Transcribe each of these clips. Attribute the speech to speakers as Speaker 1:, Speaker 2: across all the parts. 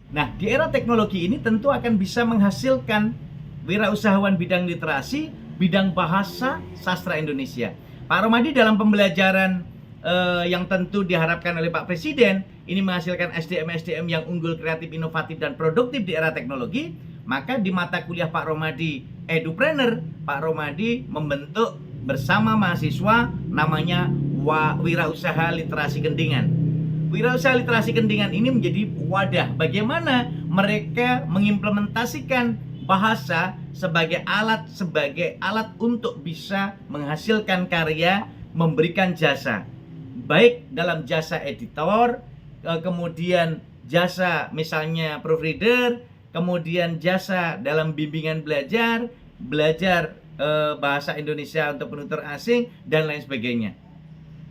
Speaker 1: Nah, di era teknologi ini tentu akan bisa menghasilkan wirausahawan bidang literasi, bidang bahasa, sastra Indonesia. Pak Romadi dalam pembelajaran yang tentu diharapkan oleh Pak Presiden, ini menghasilkan SDM-SDM yang unggul, kreatif, inovatif, dan produktif di era teknologi, maka di mata kuliah Pak Romadi Edupreneur, Pak Romadi membentuk bersama mahasiswa namanya Wirausaha Literasi Kendingan. Wirausaha Literasi Kendingan ini menjadi wadah bagaimana mereka mengimplementasikan bahasa sebagai alat untuk bisa menghasilkan karya, memberikan jasa. Baik dalam jasa editor, kemudian jasa misalnya proofreader, kemudian jasa dalam bimbingan belajar bahasa Indonesia untuk penutur asing, dan lain sebagainya.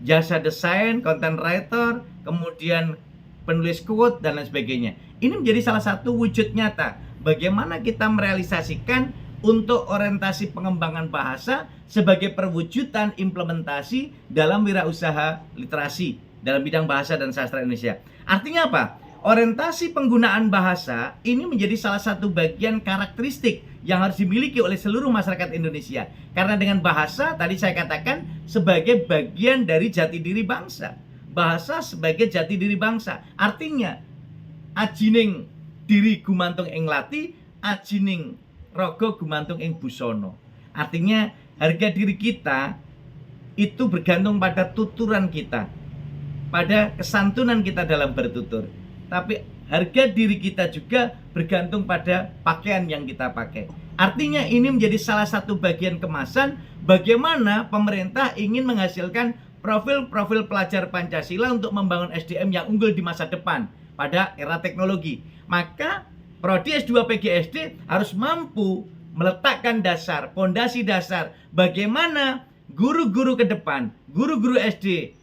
Speaker 1: Jasa desain, content writer, kemudian penulis quote, dan lain sebagainya. Ini menjadi salah satu wujud nyata bagaimana kita merealisasikan untuk orientasi pengembangan bahasa sebagai perwujudan implementasi dalam wirausaha literasi dalam bidang bahasa dan sastra Indonesia. Artinya apa? Orientasi penggunaan bahasa ini menjadi salah satu bagian karakteristik yang harus dimiliki oleh seluruh masyarakat Indonesia. Karena dengan bahasa, tadi saya katakan, sebagai bagian dari jati diri bangsa. Bahasa sebagai jati diri bangsa. Artinya, ajining diri gumantung ing lati, ajining rogo gumantung ing busono. Artinya, harga diri kita itu bergantung pada tuturan kita, pada kesantunan kita dalam bertutur. Tapi harga diri kita juga bergantung pada pakaian yang kita pakai. Artinya ini menjadi salah satu bagian kemasan bagaimana pemerintah ingin menghasilkan profil-profil pelajar Pancasila untuk membangun SDM yang unggul di masa depan pada era teknologi. Maka Prodi S2 PGSD harus mampu meletakkan dasar, pondasi dasar bagaimana guru-guru ke depan, guru-guru SD,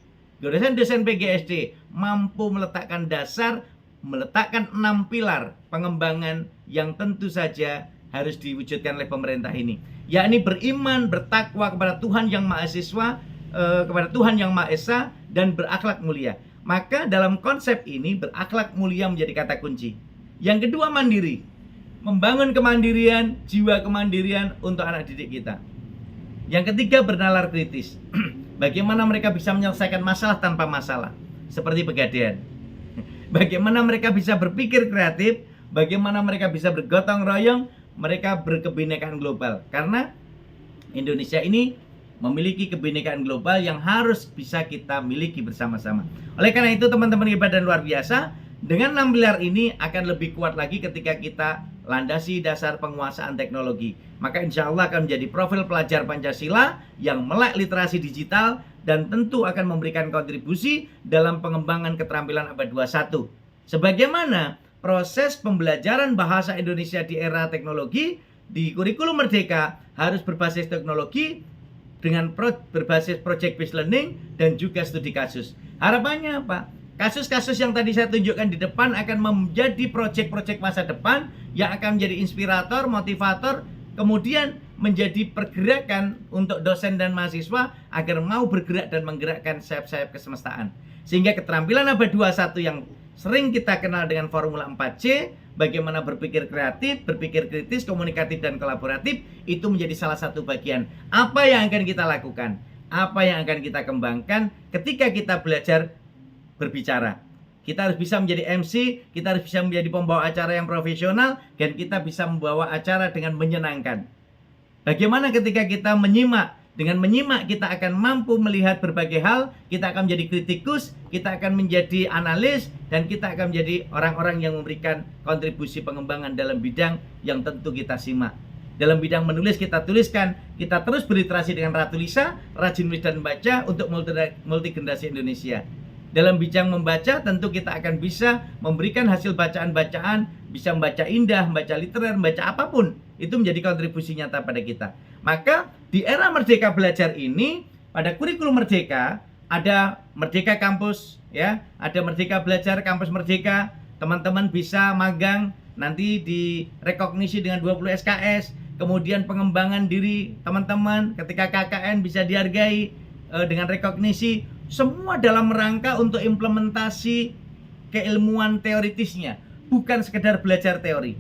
Speaker 1: dosen-dosen PGSD mampu meletakkan dasar, meletakkan 6 pilar pengembangan yang tentu saja harus diwujudkan oleh pemerintah ini, yakni beriman, bertakwa kepada Tuhan Yang Maha kepada Tuhan Yang Maha Esa, dan berakhlak mulia. Maka dalam konsep ini berakhlak mulia menjadi kata kunci. Yang kedua, mandiri, membangun kemandirian, jiwa kemandirian untuk anak didik kita. Yang ketiga, bernalar kritis. Bagaimana mereka bisa menyelesaikan masalah tanpa masalah, seperti Pegadaian. Bagaimana mereka bisa berpikir kreatif, bagaimana mereka bisa bergotong royong, mereka berkebinekaan global. Karena Indonesia ini memiliki kebinekaan global yang harus bisa kita miliki bersama-sama. Oleh karena itu, teman-teman hebat dan luar biasa, dengan 6 pilar ini akan lebih kuat lagi ketika kita landasi dasar penguasaan teknologi. Maka insya Allah akan menjadi profil pelajar Pancasila yang melek literasi digital dan tentu akan memberikan kontribusi dalam pengembangan keterampilan abad 21. Sebagaimana proses pembelajaran bahasa Indonesia di era teknologi di kurikulum Merdeka harus berbasis teknologi dengan berbasis project based learning dan juga studi kasus. Harapannya apa? Kasus-kasus yang tadi saya tunjukkan di depan akan menjadi proyek-proyek masa depan yang akan menjadi inspirator, motivator, kemudian menjadi pergerakan untuk dosen dan mahasiswa agar mau bergerak dan menggerakkan sayap-sayap kesemestaan. Sehingga keterampilan abad 21 yang sering kita kenal dengan formula 4C, bagaimana berpikir kreatif, berpikir kritis, komunikatif, dan kolaboratif, itu menjadi salah satu bagian. Apa yang akan kita lakukan? Apa yang akan kita kembangkan ketika kita belajar berbicara? Kita harus bisa menjadi MC, kita harus bisa menjadi pembawa acara yang profesional, dan kita bisa membawa acara dengan menyenangkan. Bagaimana ketika kita menyimak? Dengan menyimak kita akan mampu melihat berbagai hal, kita akan menjadi kritikus, kita akan menjadi analis, dan kita akan menjadi orang-orang yang memberikan kontribusi pengembangan dalam bidang yang tentu kita simak. Dalam bidang menulis kita tuliskan, kita terus berliterasi dengan Ratu Lisa, rajin menulis dan membaca untuk multi generasi Indonesia. Dalam bidang membaca tentu kita akan bisa memberikan hasil bacaan-bacaan, bisa membaca indah, membaca literer, membaca apapun. Itu menjadi kontribusi nyata pada kita. Maka di era Merdeka Belajar ini, pada kurikulum Merdeka ada Merdeka Kampus, ya, ada Merdeka Belajar Kampus Merdeka. Teman-teman bisa magang nanti direkognisi dengan 20 SKS. Kemudian pengembangan diri teman-teman ketika KKN bisa dihargai dengan rekognisi. Semua dalam rangka untuk implementasi keilmuan teoritisnya, bukan sekedar belajar teori.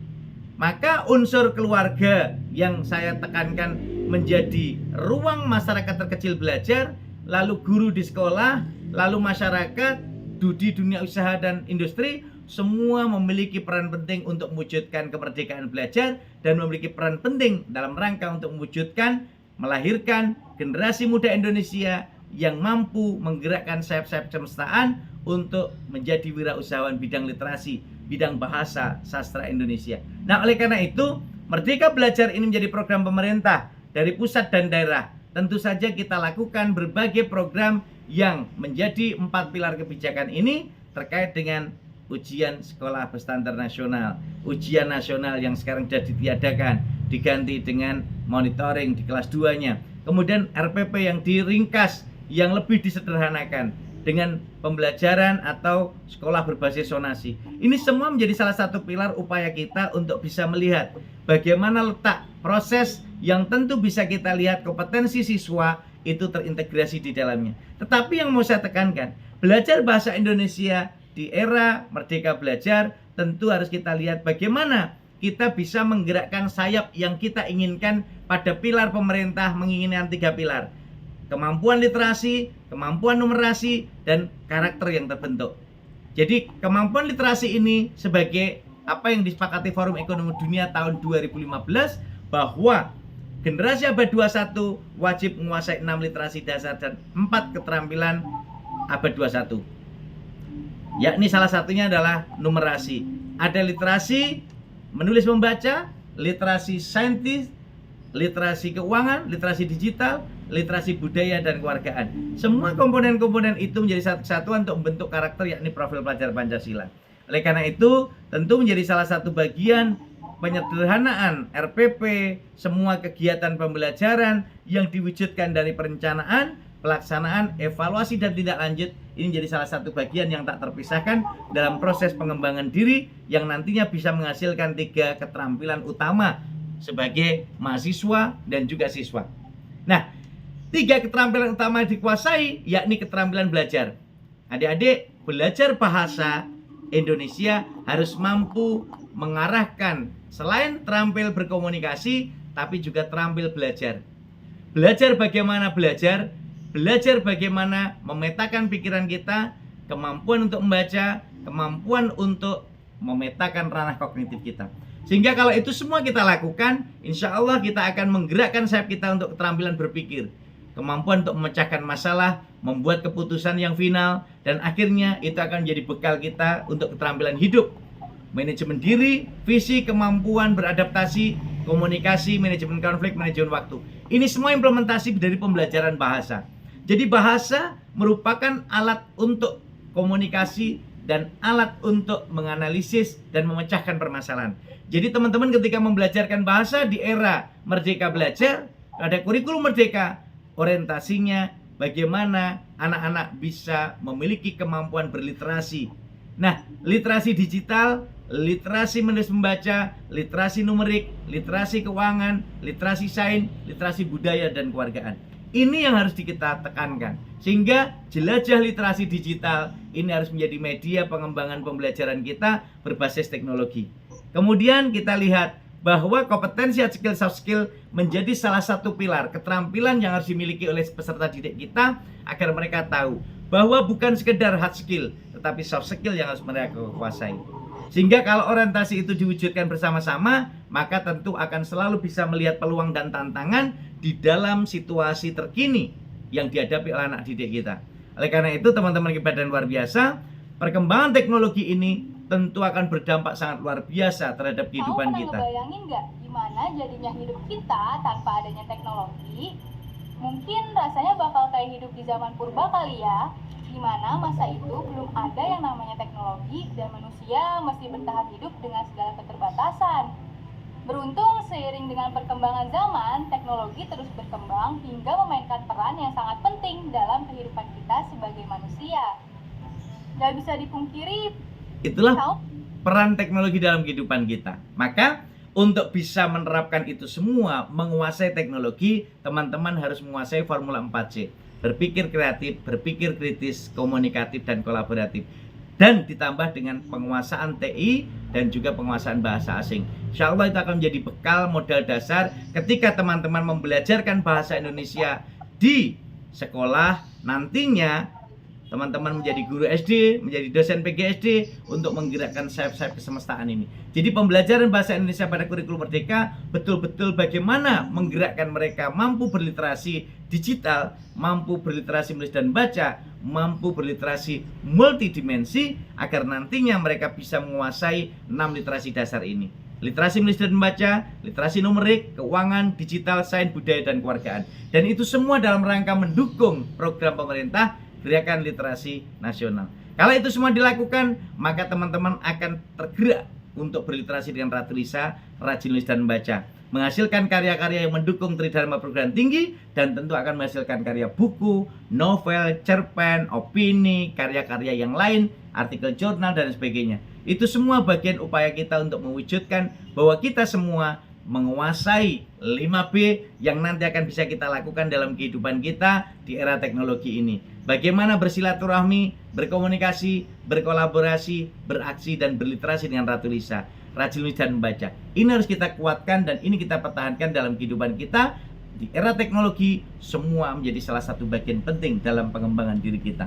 Speaker 1: Maka unsur keluarga yang saya tekankan menjadi ruang masyarakat terkecil belajar, lalu guru di sekolah, lalu masyarakat, di dunia usaha dan industri, semua memiliki peran penting untuk mewujudkan kemerdekaan belajar dan memiliki peran penting dalam rangka untuk mewujudkan, melahirkan generasi muda Indonesia yang mampu menggerakkan sayap-sayap kemestaan untuk menjadi wirausahawan bidang literasi, bidang bahasa sastra Indonesia. Nah, oleh karena itu, Merdeka Belajar ini menjadi program pemerintah dari pusat dan daerah. Tentu saja kita lakukan berbagai program yang menjadi 4 pilar kebijakan ini terkait dengan ujian sekolah berstandar nasional, ujian nasional yang sekarang sudah ditiadakan, diganti dengan monitoring di kelas 2-nya. Kemudian RPP yang diringkas, yang lebih disederhanakan dengan pembelajaran atau sekolah berbasis zonasi. Ini semua menjadi salah satu pilar upaya kita untuk bisa melihat bagaimana letak proses yang tentu bisa kita lihat kompetensi siswa itu terintegrasi di dalamnya. Tetapi yang mau saya tekankan, belajar bahasa Indonesia di era Merdeka Belajar tentu harus kita lihat bagaimana kita bisa menggerakkan sayap yang kita inginkan pada pilar pemerintah menginginkan 3 pilar. Kemampuan literasi, kemampuan numerasi, dan karakter yang terbentuk. Jadi kemampuan literasi ini sebagai apa yang disepakati Forum Ekonomi Dunia tahun 2015 bahwa generasi abad 21 wajib menguasai 6 literasi dasar dan 4 keterampilan abad 21. Yakni salah satunya adalah numerasi. Ada literasi menulis membaca, literasi saintis, literasi keuangan, literasi digital, literasi budaya dan kewargaan. Semua komponen-komponen itu menjadi satu kesatuan untuk membentuk karakter yakni profil pelajar Pancasila. Oleh karena itu, tentu menjadi salah satu bagian penyederhanaan RPP, semua kegiatan pembelajaran yang diwujudkan dari perencanaan, pelaksanaan, evaluasi dan tindak lanjut. Ini menjadi salah satu bagian yang tak terpisahkan dalam proses pengembangan diri yang nantinya bisa menghasilkan 3 keterampilan utama sebagai mahasiswa dan juga siswa. Nah, 3 keterampilan utama dikuasai yakni keterampilan belajar. Adik-adik, belajar bahasa Indonesia harus mampu mengarahkan selain terampil berkomunikasi tapi juga terampil belajar. Belajar bagaimana belajar bagaimana memetakan pikiran kita, kemampuan untuk membaca, kemampuan untuk memetakan ranah kognitif kita. Sehingga kalau itu semua kita lakukan, insya Allah kita akan menggerakkan sayap kita untuk keterampilan berpikir, kemampuan untuk memecahkan masalah, membuat keputusan yang final, dan akhirnya itu akan menjadi bekal kita untuk keterampilan hidup, manajemen diri, visi, kemampuan beradaptasi, komunikasi, manajemen konflik, manajemen waktu. Ini semua implementasi dari pembelajaran bahasa. Jadi bahasa merupakan alat untuk komunikasi dan alat untuk menganalisis dan memecahkan permasalahan. Jadi teman-teman ketika membelajarkan bahasa di era Merdeka Belajar, ada kurikulum Merdeka, orientasinya bagaimana anak-anak bisa memiliki kemampuan berliterasi. Nah, literasi digital, literasi menulis membaca, literasi numerik, literasi keuangan, literasi sains, literasi budaya dan kewargaan. Ini yang harus kita tekankan. Sehingga jelajah literasi digital ini harus menjadi media pengembangan pembelajaran kita berbasis teknologi. Kemudian kita lihat bahwa kompetensi hard skill, soft skill menjadi salah satu pilar keterampilan yang harus dimiliki oleh peserta didik kita agar mereka tahu bahwa bukan sekedar hard skill, tetapi soft skill yang harus mereka kuasai. Sehingga kalau orientasi itu diwujudkan bersama-sama, maka tentu akan selalu bisa melihat peluang dan tantangan di dalam situasi terkini yang dihadapi oleh anak didik kita. Oleh karena itu teman-teman kebadan luar biasa, perkembangan teknologi ini tentu akan berdampak sangat luar biasa terhadap kehidupan kita.
Speaker 2: Bayangin nggak gimana jadinya hidup kita tanpa adanya teknologi? Mungkin rasanya bakal kayak hidup di zaman purba kali ya, dimana masa itu belum ada yang namanya teknologi dan manusia mesti bertahan hidup dengan segala keterbatasan. Beruntung seiring dengan perkembangan zaman, teknologi terus berkembang hingga memainkan peran yang sangat penting dalam kehidupan kita sebagai manusia. Gak bisa dipungkiri,
Speaker 1: itulah peran teknologi dalam kehidupan kita. Maka untuk bisa menerapkan itu semua, menguasai teknologi, teman-teman harus menguasai formula 4C. Berpikir kreatif, berpikir kritis, komunikatif, dan kolaboratif. Dan ditambah dengan penguasaan TI dan juga penguasaan bahasa asing. Insya Allah itu akan menjadi bekal modal dasar ketika teman-teman membelajarkan bahasa Indonesia di sekolah. Nantinya teman-teman menjadi guru SD, menjadi dosen PGSD untuk menggerakkan sayap-sayap kesemestaan ini. Jadi pembelajaran bahasa Indonesia pada kurikulum Merdeka betul-betul bagaimana menggerakkan mereka mampu berliterasi digital, mampu berliterasi menulis dan baca, mampu berliterasi multidimensi, agar nantinya mereka bisa menguasai 6 literasi dasar ini. Literasi menulis dan membaca, literasi numerik, keuangan, digital, sains, budaya, dan kewargaan. Dan itu semua dalam rangka mendukung program pemerintah Gerakan Literasi Nasional. Kalau itu semua dilakukan, maka teman-teman akan tergerak untuk berliterasi dengan Ratu Lisa, rajin nulis dan membaca, menghasilkan karya-karya yang mendukung Tridharma Perguruan Tinggi, dan tentu akan menghasilkan karya buku, novel, cerpen, opini, karya-karya yang lain, artikel jurnal, dan sebagainya. Itu semua bagian upaya kita untuk mewujudkan bahwa kita semua menguasai 5B yang nanti akan bisa kita lakukan dalam kehidupan kita di era teknologi ini. Bagaimana bersilaturahmi, berkomunikasi, berkolaborasi, beraksi, dan berliterasi dengan Ratu Lisa, rajin nulis dan membaca. Ini harus kita kuatkan dan ini kita pertahankan dalam kehidupan kita. Di era teknologi, semua menjadi salah satu bagian penting dalam pengembangan diri kita.